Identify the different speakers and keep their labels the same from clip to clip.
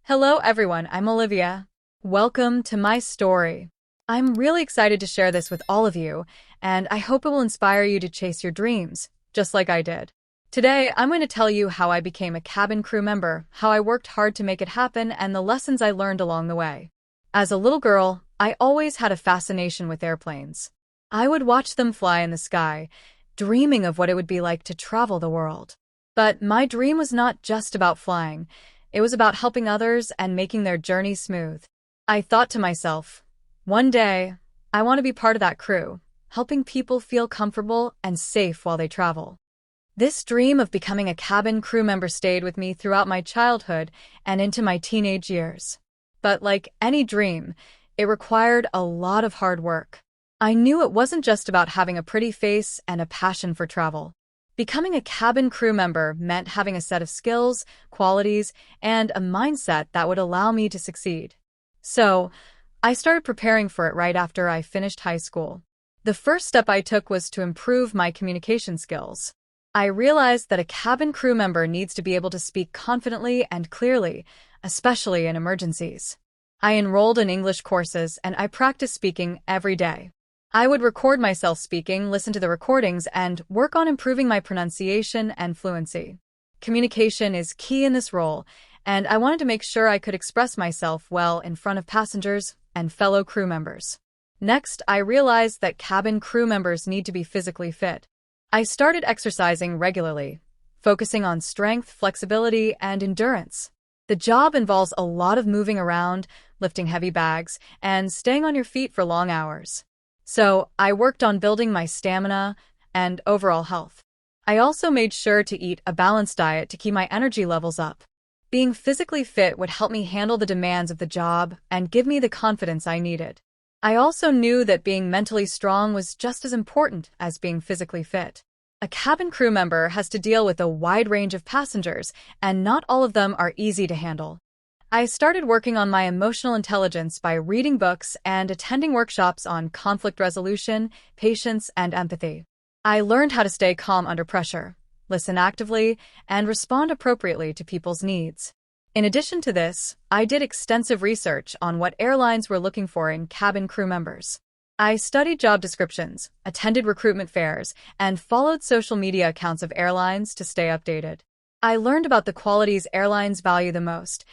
Speaker 1: Hello everyone, I'm Olivia. Welcome to my story. I'm really excited to share this with all of you, and I hope it will inspire you to chase your dreams, just like I did. Today, I'm going to tell you how I became a cabin crew member, how I worked hard to make it happen, and the lessons I learned along the way. As a little girl, I always had a fascination with airplanes. I would watch them fly in the sky, dreaming of what it would be like to travel the world. But my dream was not just about flying. It was about helping others and making their journey smooth. I thought to myself, one day, I want to be part of that crew, helping people feel comfortable and safe while they travel. This dream of becoming a cabin crew member stayed with me throughout my childhood and into my teenage years. But like any dream, it required a lot of hard work. I knew it wasn't just about having a pretty face and a passion for travel. Becoming a cabin crew member meant having a set of skills, qualities, and a mindset that would allow me to succeed. So, I started preparing for it right after I finished high school. The first step I took was to improve my communication skills. I realized that a cabin crew member needs to be able to speak confidently and clearly, especially in emergencies. I enrolled in English courses and I practiced speaking every day. I would record myself speaking, listen to the recordings, and work on improving my pronunciation and fluency. Communication is key in this role, and I wanted to make sure I could express myself well in front of passengers and fellow crew members. Next, I realized that cabin crew members need to be physically fit. I started exercising regularly, focusing on strength, flexibility, and endurance. The job involves a lot of moving around, lifting heavy bags, and staying on your feet for long hours. So, I worked on building my stamina and overall health. I also made sure to eat a balanced diet to keep my energy levels up. Being physically fit would help me handle the demands of the job and give me the confidence I needed. I also knew that being mentally strong was just as important as being physically fit. A cabin crew member has to deal with a wide range of passengers, and not all of them are easy to handle. I started working on my emotional intelligence by reading books and attending workshops on conflict resolution, patience, and empathy. I learned how to stay calm under pressure, listen actively, and respond appropriately to people's needs. In addition to this, I did extensive research on what airlines were looking for in cabin crew members. I studied job descriptions, attended recruitment fairs, and followed social media accounts of airlines to stay updated. I learned about the qualities airlines value the most: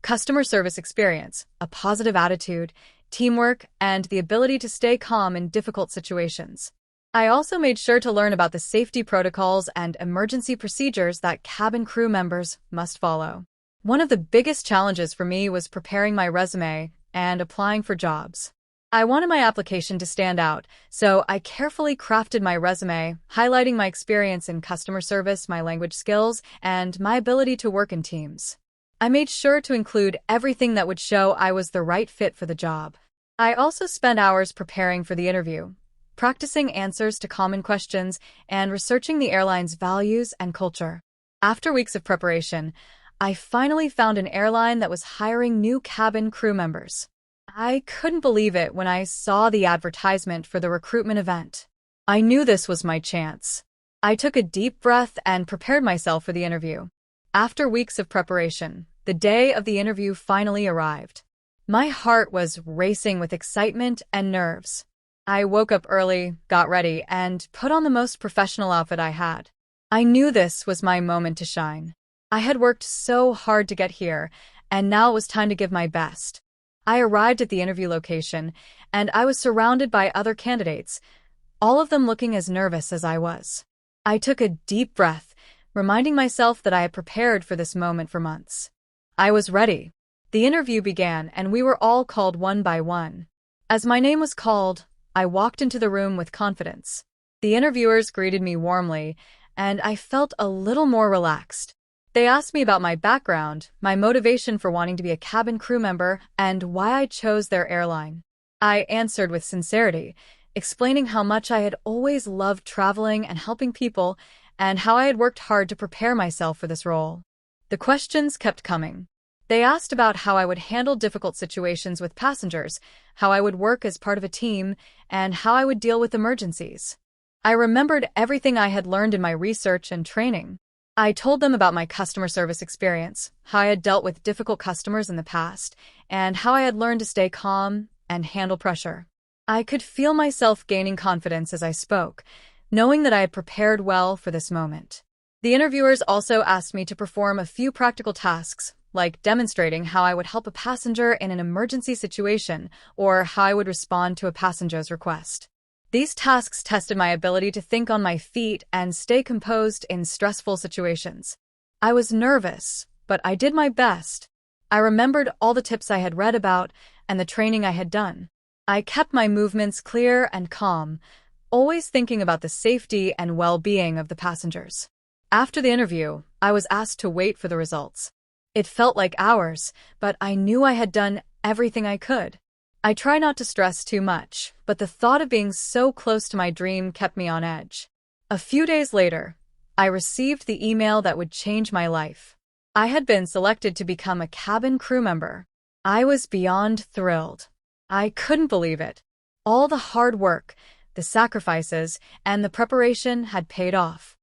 Speaker 1: customer service experience, a positive attitude, teamwork, and the ability to stay calm in difficult situations. I also made sure to learn about the safety protocols and emergency procedures that cabin crew members must follow. One of the biggest challenges for me was preparing my resume and applying for jobs. I wanted my application to stand out, so I carefully crafted my resume, highlighting my experience in customer service, my language skills, and my ability to work in teams. I made sure to include everything that would show I was the right fit for the job. I also spent hours preparing for the interview, practicing answers to common questions, and researching the airline's values and culture. After weeks of preparation, I finally found an airline that was hiring new cabin crew members. I couldn't believe it when I saw the advertisement for the recruitment event. I knew this was my chance. I took a deep breath and prepared myself for the interview. After weeks of preparation, the day of the interview finally arrived. My heart was racing with excitement and nerves. I woke up early, got ready, and put on the most professional outfit I had. I knew this was my moment to shine. I had worked so hard to get here, and now it was time to give my best. I arrived at the interview location, and I was surrounded by other candidates, all of them looking as nervous as I was. I took a deep breath, reminding myself that I had prepared for this moment for months. I was ready. The interview began, and we were all called one by one. As my name was called, I walked into the room with confidence. The interviewers greeted me warmly, and I felt a little more relaxed. They asked me about my background, my motivation for wanting to be a cabin crew member, and why I chose their airline. I answered with sincerity, explaining how much I had always loved traveling and helping people, and how I had worked hard to prepare myself for this role. The questions kept coming. They asked about how I would handle difficult situations with passengers, how I would work as part of a team, and how I would deal with emergencies. I remembered everything I had learned in my research and training. I told them about my customer service experience, how I had dealt with difficult customers in the past, and how I had learned to stay calm and handle pressure. I could feel myself gaining confidence as I spoke, knowing that I had prepared well for this moment. The interviewers also asked me to perform a few practical tasks, like demonstrating how I would help a passenger in an emergency situation or how I would respond to a passenger's request. These tasks tested my ability to think on my feet and stay composed in stressful situations. I was nervous, but I did my best. I remembered all the tips I had read about and the training I had done. I kept my movements clear and calm, always thinking about the safety and well-being of the passengers. After the interview, I was asked to wait for the results. It felt like hours, but I knew I had done everything I could. I try not to stress too much, but the thought of being so close to my dream kept me on edge. A few days later, I received the email that would change my life. I had been selected to become a cabin crew member. I was beyond thrilled. I couldn't believe it. All the hard work, the sacrifices, and the preparation had paid off.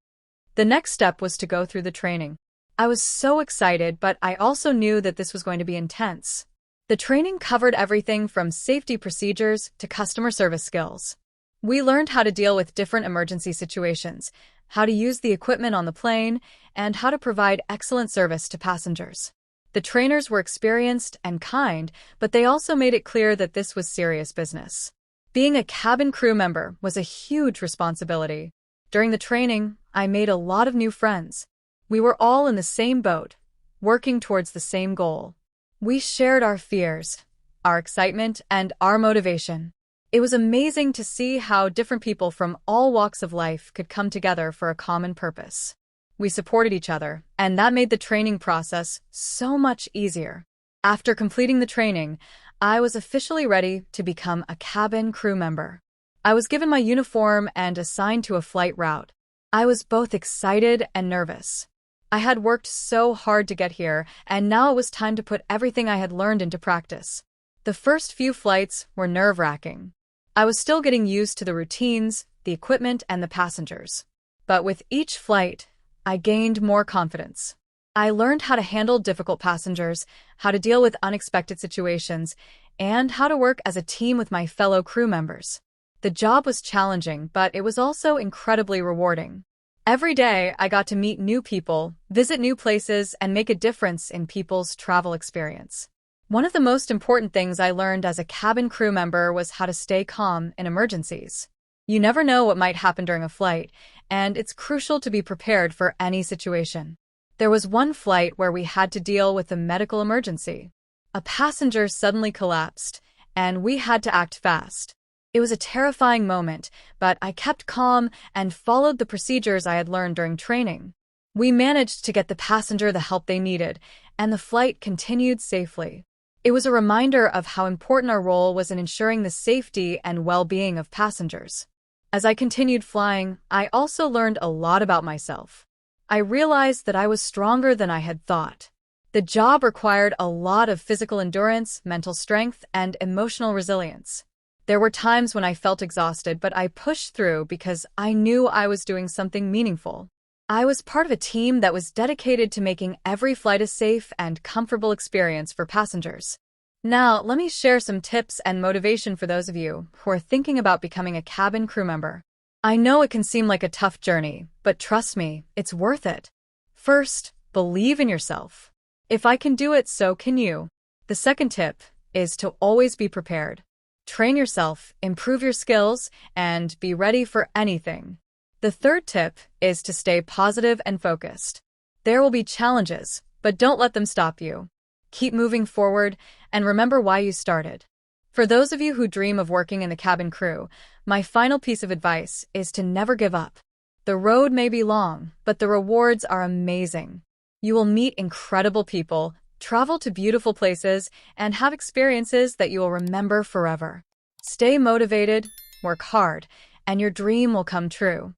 Speaker 1: The next step was to go through the training. I was so excited, but I also knew that this was going to be intense. The training covered everything from safety procedures to customer service skills. We learned how to deal with different emergency situations, how to use the equipment on the plane, and how to provide excellent service to passengers. The trainers were experienced and kind, but they also made it clear that this was serious business. Being a cabin crew member was a huge responsibility. During the training, I made a lot of new friends. We were all in the same boat, working towards the same goal. We shared our fears, our excitement, and our motivation. It was amazing to see how different people from all walks of life could come together for a common purpose. We supported each other, and that made the training process so much easier. After completing the training, I was officially ready to become a cabin crew member. I was given my uniform and assigned to a flight route. I was both excited and nervous. I had worked so hard to get here, and now it was time to put everything I had learned into practice. The first few flights were nerve-wracking. I was still getting used to the routines, the equipment, and the passengers. But with each flight, I gained more confidence. I learned how to handle difficult passengers, how to deal with unexpected situations, and how to work as a team with my fellow crew members. The job was challenging, but it was also incredibly rewarding. Every day, I got to meet new people, visit new places, and make a difference in people's travel experience. One of the most important things I learned as a cabin crew member was how to stay calm in emergencies. You never know what might happen during a flight, and it's crucial to be prepared for any situation. There was one flight where we had to deal with a medical emergency. A passenger suddenly collapsed, and we had to act fast. It was a terrifying moment, but I kept calm and followed the procedures I had learned during training. We managed to get the passenger the help they needed, and the flight continued safely. It was a reminder of how important our role was in ensuring the safety and well-being of passengers. As I continued flying, I also learned a lot about myself. I realized that I was stronger than I had thought. The job required a lot of physical endurance, mental strength, and emotional resilience. There were times when I felt exhausted, but I pushed through because I knew I was doing something meaningful. I was part of a team that was dedicated to making every flight a safe and comfortable experience for passengers. Now, let me share some tips and motivation for those of you who are thinking about becoming a cabin crew member. I know it can seem like a tough journey, but trust me, it's worth it. First, believe in yourself. If I can do it, so can you. The second tip is to always be prepared. Train yourself, improve your skills, and be ready for anything. The third tip is to stay positive and focused. There will be challenges, but don't let them stop you. Keep moving forward and remember why you started. For those of you who dream of working in the cabin crew, my final piece of advice is to never give up. The road may be long, but the rewards are amazing. You will meet incredible people, travel to beautiful places, and have experiences that you will remember forever. Stay motivated, work hard, and your dream will come true.